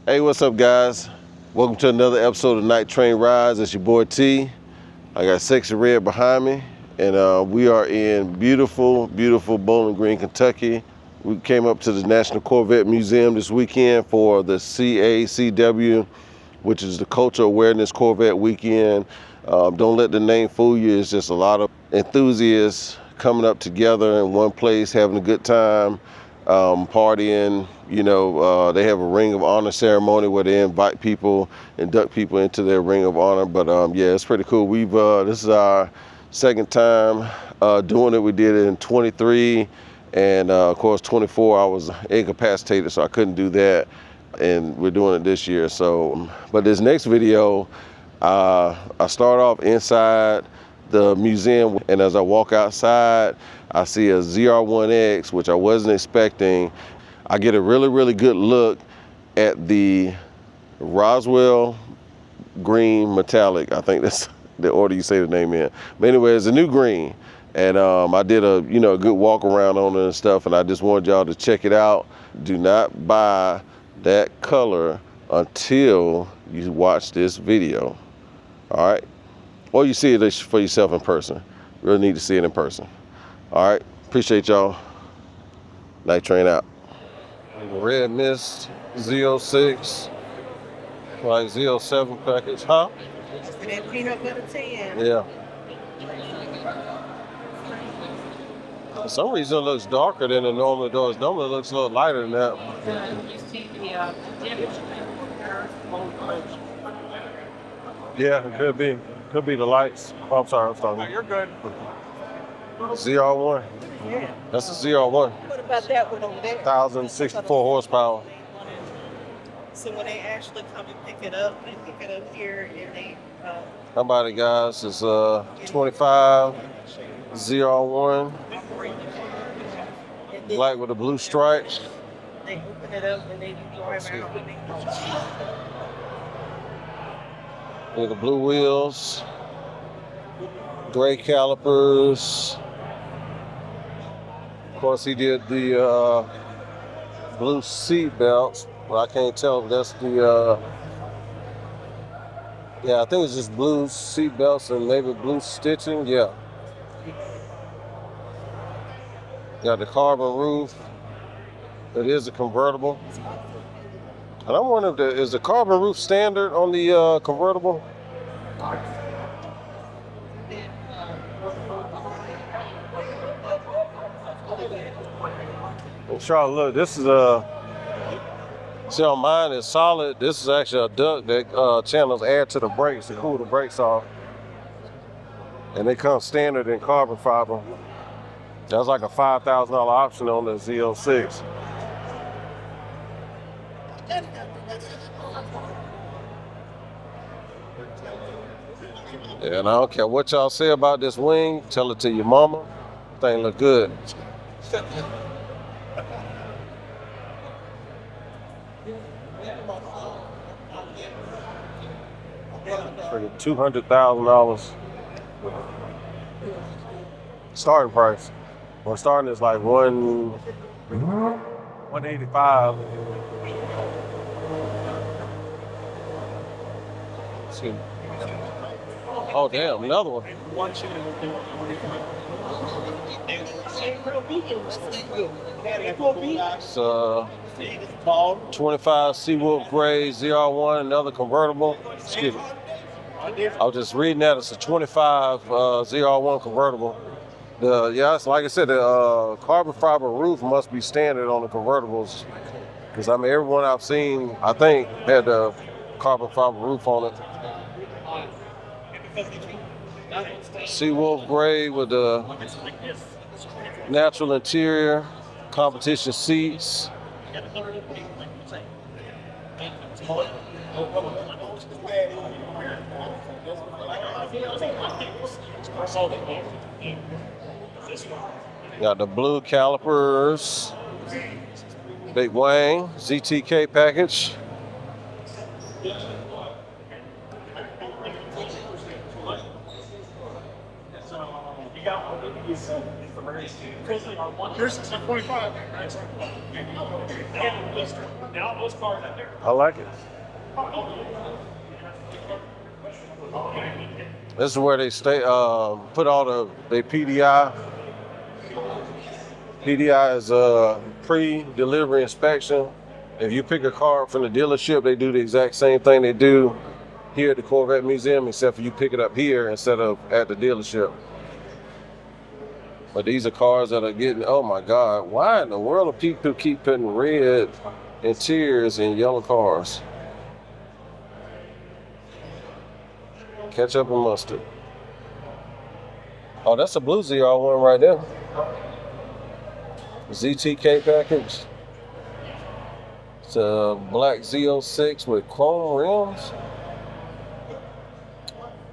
Hey, what's up, guys? Welcome to another episode of Night Train Rides. It's your boy T. I got Sexy Red behind me, and we are in beautiful, beautiful Bowling Green, Kentucky. We came up to the National Corvette Museum this weekend for the C8 ZR1, which is the Cultural Awareness Corvette weekend. Don't let the name fool you. It's just a lot of enthusiasts coming up together in one place, having a good time, partying. You know, they have a Ring of Honor ceremony where they invite people, induct people into their Ring of Honor. But yeah, it's pretty cool. This is our second time doing it. We did it in 23, and of course 24 I was incapacitated, so I couldn't do that. And we're doing it this year. So, but this next video, I start off inside the museum, and as I walk outside, I see a ZR1X, which I wasn't expecting. I get a really, really good look at the Roswell Green Metallic. I think that's the order you say the name in. But anyway, it's a new green. And I did a good walk around on it and stuff, and I just wanted y'all to check it out. Do not buy that color until you watch this video. All right? Or you see it for yourself in person. Really need to see it in person. All right? Appreciate y'all. Night Train out. Red Mist, Z06, like Z07 package, huh? That peanut butter 10. Yeah. For some reason it looks darker than it normally does. Normally it looks a little lighter than that. You see the Yeah, it could be. Could be the lights. Oh, I'm sorry. Oh, you're good. ZR1. Yeah. That's a ZR1. What about that one over there? 1,064 horsepower. So when they actually come and pick it up, they pick it up here and they How about it, guys? It's 25 ZR1, and then black with a blue stripe. they open it up and they drive out and they With the blue wheels, gray calipers. Of course, he did the blue seat belts. Well, I can't tell if that's the, yeah, I think it's just blue seat belts and maybe blue stitching, yeah. Got the carbon roof. It is a convertible. And I'm wondering, is the carbon roof standard on the convertible? Charlotte, look, this is see on mine is solid. This is actually a duct that channels air to the brakes to cool the brakes off. And they come standard in carbon fiber. That's like a $5,000 option on the Z06. Yeah, and I don't care what y'all say about this wing, tell it to your mama. Thing look good. For $200,000 starting price. Well, starting is like 185. See. Oh damn, another one. It's 25 Seawolf Gray ZR1, another convertible. Excuse me. I was just reading that it's a 25 ZR1 convertible. Yes, like I said, the carbon fiber roof must be standard on the convertibles. Because I mean, everyone I've seen, I think, had the carbon fiber roof on it. Seawolf Gray with the natural interior, competition seats. Got the blue calipers, big wing, ZTK package. This is a 25. I like it. This is where they stay. Put all the PDI. PDI is a pre-delivery inspection. If you pick a car up from the dealership, they do the exact same thing they do here at the Corvette Museum, except for you pick it up here instead of at the dealership. But these are cars that are getting, oh my God, why in the world do people keep putting red interiors in yellow cars? Ketchup and mustard. Oh, that's a blue ZR1 right there. ZTK package. It's a black Z06 with chrome rims.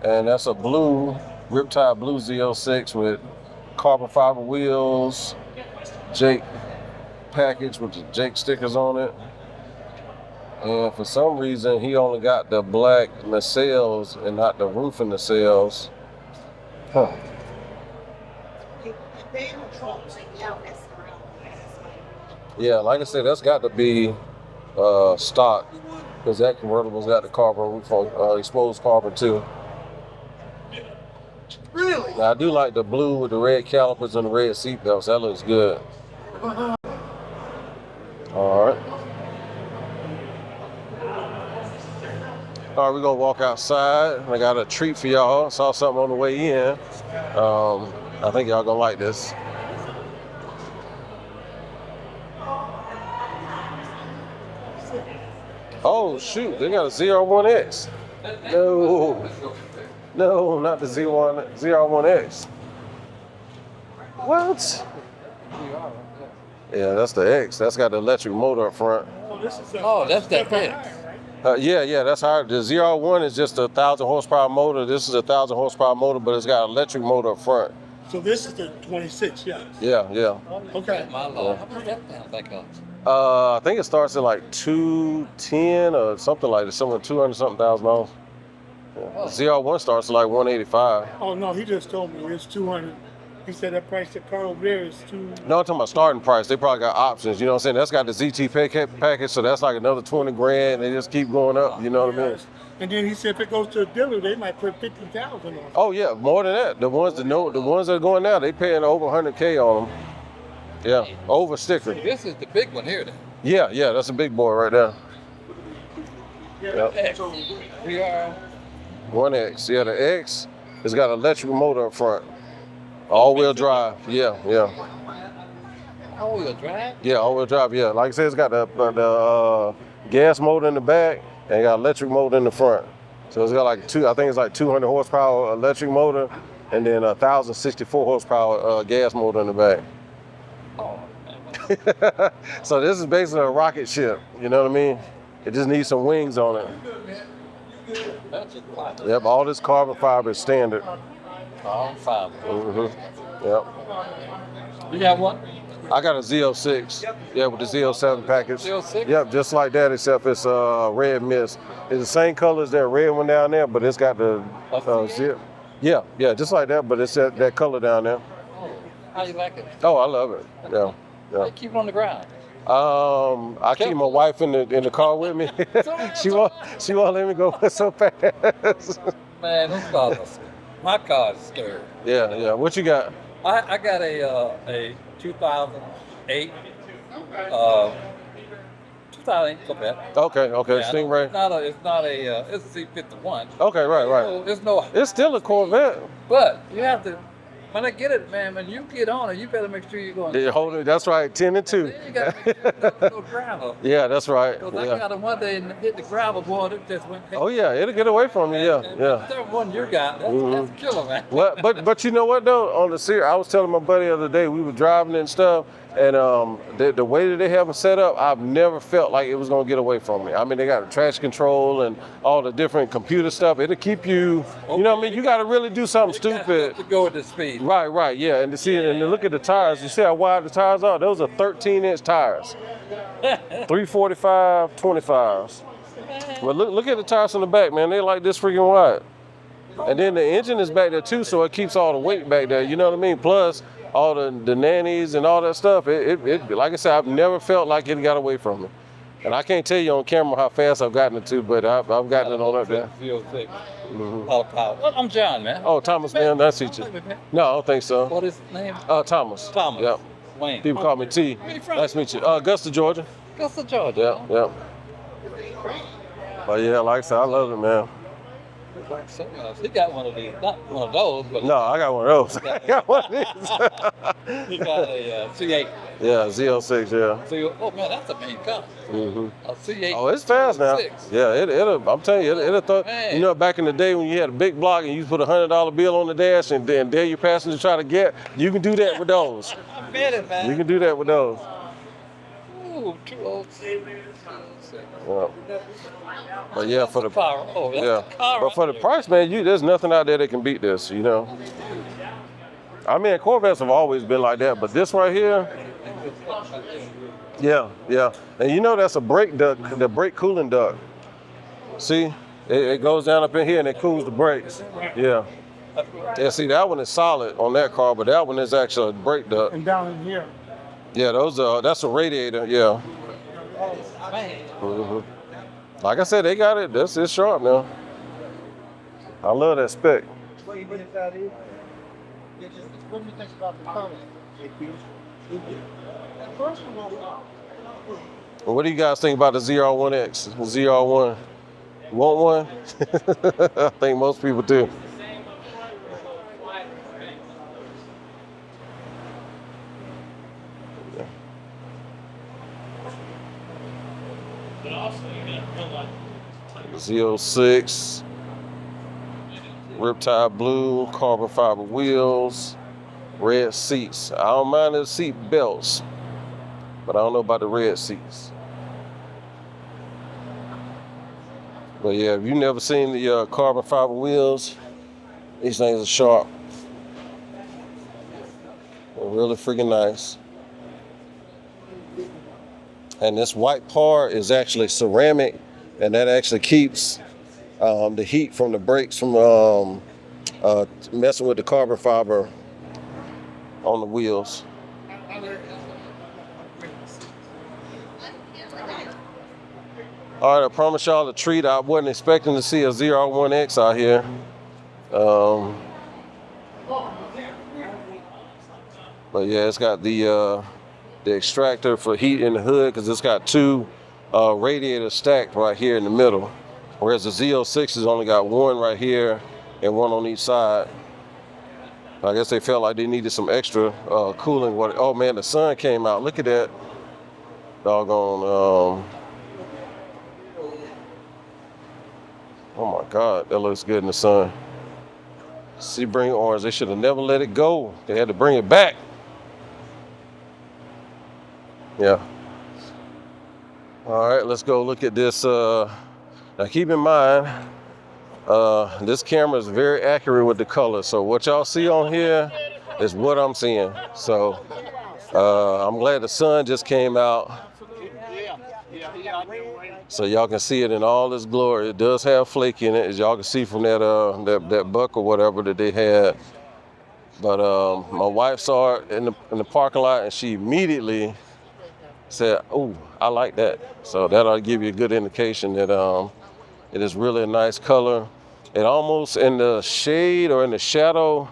And that's a blue, Riptide blue Z06 with carbon fiber wheels, Jake package with the Jake stickers on it. And for some reason, he only got the black nacelles and not the roof in nacelles. Huh. Yeah, like I said, that's got to be stock, because that convertible's got the carbon roof on, exposed carbon too. Really? Now, I do like the blue with the red calipers and the red seat belts. That looks good. All right. All right, we're gonna walk outside. I got a treat for y'all. Saw something on the way in. I think y'all gonna like this. Oh shoot, they got a ZR1X. No, not the ZR1X. What? Yeah, that's the X. That's got the electric motor up front. Oh, that's that thing. Yeah, that's hard. The ZR1 is just a 1,000 horsepower motor. This is a 1,000 horsepower motor, but it's got an electric motor up front. So this is the 26, yeah. Yeah. Okay. My Lord. How much that down back up? I think it starts at like 210 or something like that, somewhere 200 something thousand dollars. Yeah. Oh. ZR1 starts at like 185. Oh, no, he just told me it's 200. He said that price that car over there is too. No, I'm talking about starting price. They probably got options. You know what I'm saying? That's got the ZT package, so that's like another 20 grand. They just keep going up. You know what I mean? And then he said if it goes to a dealer, they might put 50,000 on it. Oh yeah, more than that. The ones that are going now, they paying over 100K on them. Yeah, over sticker. This is the big one here then. Yeah, that's a big boy right there. Yep. X. We are 1X. Yeah, the X has got an electric motor up front. All-wheel drive. Yeah. all-wheel drive? Yeah, all-wheel drive. Yeah, like I said, it's got the gas motor in the back and got electric motor in the front. So it's got like I think it's like 200 horsepower electric motor and then 1,064 horsepower gas motor in the back. Oh, man. So this is basically a rocket ship. You know what I mean? It just needs some wings on it. That's a class. Yep, all this carbon fiber is standard. All five. Mm-hmm. Yep. You got one? I got a Z06. Yeah, with the Z07 package. Z06? Yep, just like that, except it's red mist. It's the same color as that red one down there, but it's got the zip. Yeah, just like that, but it's that color down there. Oh, how you like it? Oh, I love it. Yeah. They keep it on the ground. I keep my wife in the car with me. she won't let me go so fast. Man, those cars are scary. My car is scary. Yeah. What you got? I got a 2008 Corvette. Okay. Yeah, Stingray. It's a C51. Okay, right. So there's no, It's still a Corvette. but you have to, when I get it, man, when you get on it, you better make sure you're going. Yeah, hold it. That's right. 10 and 2. Then you got to make sure there's no gravel. Yeah, that's right. Because I Yeah. got it one day and hit the gravel, boy, it just went. Oh yeah, it'll get away from you. Yeah. That one you got, that's a killer, man. Well, but you know what though? On the series, I was telling my buddy the other day, we were driving and stuff, and the way that they have it set up, I've never felt like it was gonna get away from me. I mean, they got traction control and all the different computer stuff. It'll keep you, you know what I mean? You gotta really do something stupid. To go at the speed. Right, yeah. And to look at the tires, you see how wide the tires are? Those are 13-inch tires. 345, 25s. But look at the tires on the back, man. They're like this freaking wide. And then the engine is back there too, so it keeps all the weight back there. You know what I mean? Plus, all the nannies and all that stuff. It like I said, I've never felt like it got away from me. And I can't tell you on camera how fast I've gotten it to, but I've gotten it on up there. 06. Well, I'm John, man. Oh, Thomas, man, that's you. No, I don't think so. What is his name? Thomas. Thomas. Yep. Wayne. People call me T. Where you from? Nice to meet you. Augusta, Georgia. Augusta, Georgia. Yep. But yeah, like I said, I love it, man. He got one of these, not one of those, but No, I got one of those. I got one of these. he got a C8. Yeah, Z06, yeah. Oh man, that's a mean car. A C8. Oh, it's fast now. 06. Yeah, it'll. I'm telling you, it'll throw. Man. You know, back in the day when you had a big block and you put $100 bill on the dash and then dare your passenger try to get, you can do that with those. I bet it, man. You can do that with those. Ooh, 206. Yeah. But yeah, for the Power. Oh, that's yeah, the car. but for the price, man, there's nothing out there that can beat this. You know. I mean, Corvettes have always been like that, but this right here. Yeah. And you know that's a brake duct, the brake cooling duct. See, it goes down up in here and it cools the brakes. Yeah. Yeah, see, that one is solid on that car, but that one is actually a brake duct. And down in here. Yeah, that's a radiator, yeah. Like I said, they got it. It's sharp now. I love that spec. What do you think about it? What do you think about the color? Well, what do you guys think about the ZR1X, ZR1? You want one? I think most people do. Z06, Riptide blue, carbon fiber wheels, red seats. I don't mind the seat belts, but I don't know about the red seats. But yeah, if you've never seen the carbon fiber wheels, these things are sharp. They're really freaking nice. And this white part is actually ceramic, and that actually keeps the heat from the brakes from messing with the carbon fiber on the wheels. All right, I promise y'all a treat. I wasn't expecting to see a ZR1X out here. But yeah, it's got the extractor for heat in the hood because it's got two radiators stacked right here in the middle. Whereas the Z06 has only got one right here and one on each side. I guess they felt like they needed some extra cooling. Oh man, the sun came out. Look at that. Doggone. Oh my God, that looks good in the sun. Sebring orange, they should have never let it go. They had to bring it back. Yeah. All right, let's go look at this. Now keep in mind, this camera is very accurate with the color. So what y'all see on here is what I'm seeing. So I'm glad the sun just came out. So y'all can see it in all its glory. It does have flake in it, as y'all can see from that buck or whatever that they had. But my wife saw it in the parking lot, and she immediately said, "Oh, I like that." So that'll give you a good indication that it is really a nice color. It almost in the shade or in the shadow,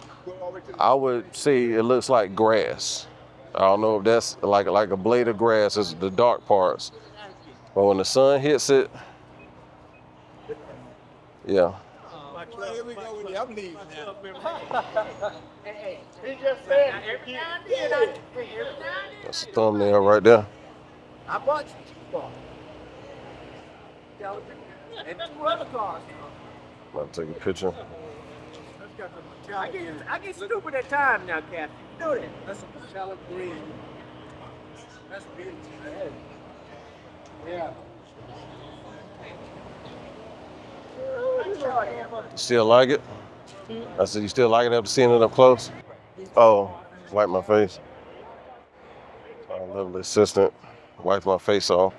I would say it looks like grass. I don't know if that's like a blade of grass is the dark parts. But when the sun hits it, yeah. Here we go with the I'm leaving now. That's a thumbnail right there. I bought you two cars. And two other cars. I'll take a picture. I get stupid at times now, Captain. You know that. That's a metallic green. That's beautiful. Yeah. You still like it? I said, you still like it after seeing it up close? Oh, wipe my face. Our lovely assistant wiped my face off.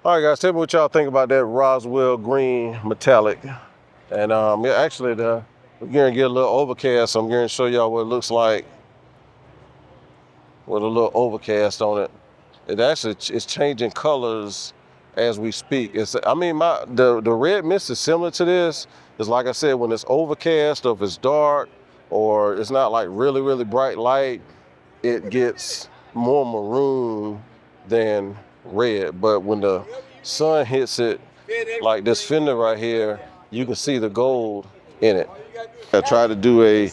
All right, guys, tell me what y'all think about that Roswell Green Metallic. And yeah, actually, We're gonna get a little overcast, so I'm gonna show y'all what it looks like with a little overcast on it. It actually is changing colors as we speak. I mean, the red mist is similar to this. It's like I said, when it's overcast or if it's dark or it's not like really, really bright light, it gets more maroon than red. But when the sun hits it, like this fender right here, you can see the gold in it. I tried to do a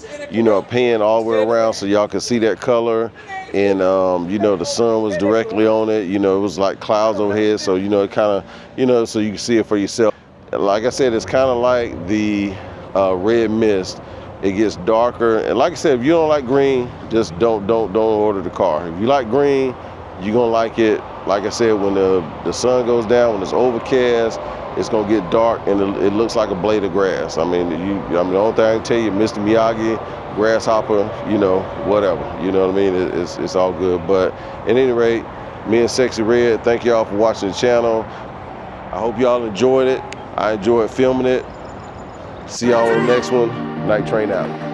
pan all the way around so y'all can see that color. And, the sun was directly on it. It was like clouds overhead. So, it kind of, so you can see it for yourself. Like I said, it's kind of like the red mist. It gets darker. And like I said, if you don't like green, just don't order the car. If you like green, you're going to like it. Like I said, when the sun goes down, when it's overcast, it's gonna get dark and it looks like a blade of grass. I mean, the only thing I can tell you, Mr. Miyagi, grasshopper, whatever. You know what I mean? It's all good. But at any rate, me and Sexy Red, thank y'all for watching the channel. I hope y'all enjoyed it. I enjoyed filming it. See y'all on the next one. Night Train out.